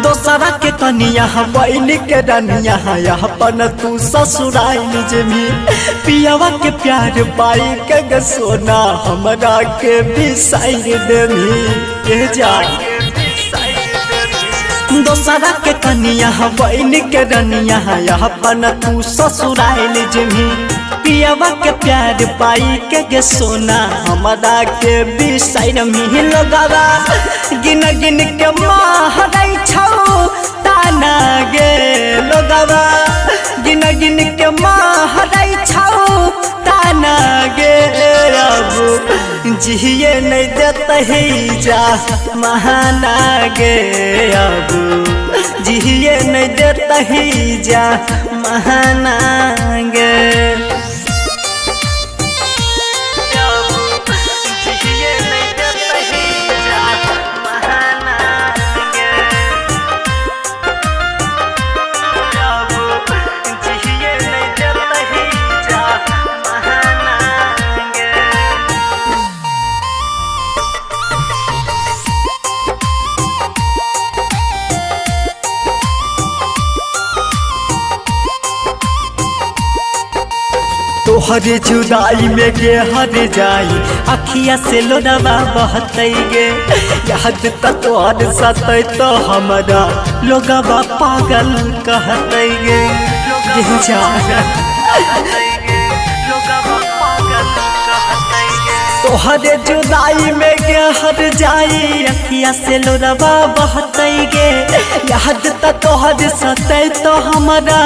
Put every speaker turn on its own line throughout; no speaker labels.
दोसरा के कनिया बैल के रनिया अपन तू ससुराइल जमी पियावा के प्यार पाई के सोना हमरा के बिसाइर देमी के जा दोसरा के कनिया बैल के रनिया अपन तू ससुराइल जमी पियावा के प्यार पाई के सोना हमरा के बिसाइर मिल गवा गिन गिन के माहरै छौ ताना गे लोगवा गिन गिन के माहरै छौ ताना गे अब जिए नहीं देतही जा महाना गे अब जिए नहीं देतही जा महाना गे तोहरे जुदाई में गे हर जाई अखिया से लोनवा बहतै गे याद त तोहर सतै तो हमरा लोगवा पागल कहतै गे तोहरे जुदाई में गे हर जाई अखिया से लोनवा बहतै गे याद त तोहर सतै तो हमरा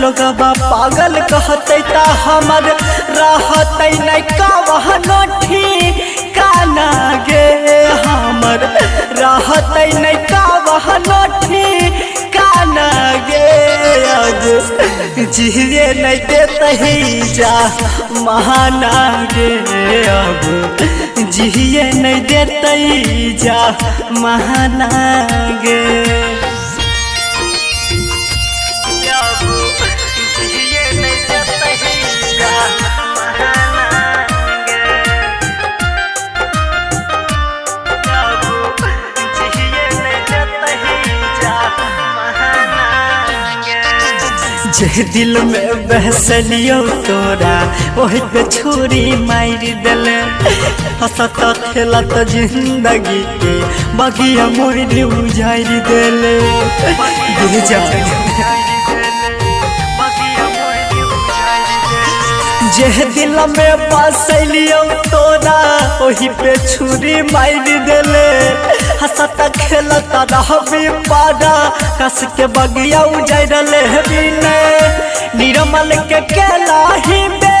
लोगवा पागल कहतै त हमर रहतै नै कहनो ठिकाना गे हमर रहतै नै कहनो ठिकाना गे अब जिए नहीं देतही जा महाना गे अब जिए नहीं देतही जा महाना गे जे दिल में बहसलियो तोरा वही पे छुरी मार दिल हंसत खेलत जिंदगी के बगिया मोर उजाड़ दिल जे दिल में बसलियो तोरा वही पे छुरी मार दिल हंसत खेलत रहबी पारा कस के बगिया उजड़ल बिने निर्मल के केलाही बे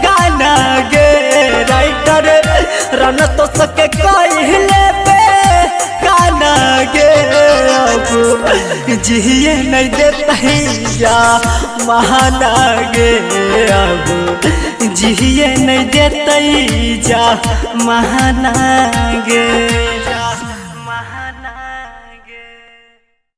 गाना गे राइटर रन तो सके कहले बे गाना गे अब जिए नहीं देतही जा महाना गे अब जिए नहीं देतही जा महाना गे।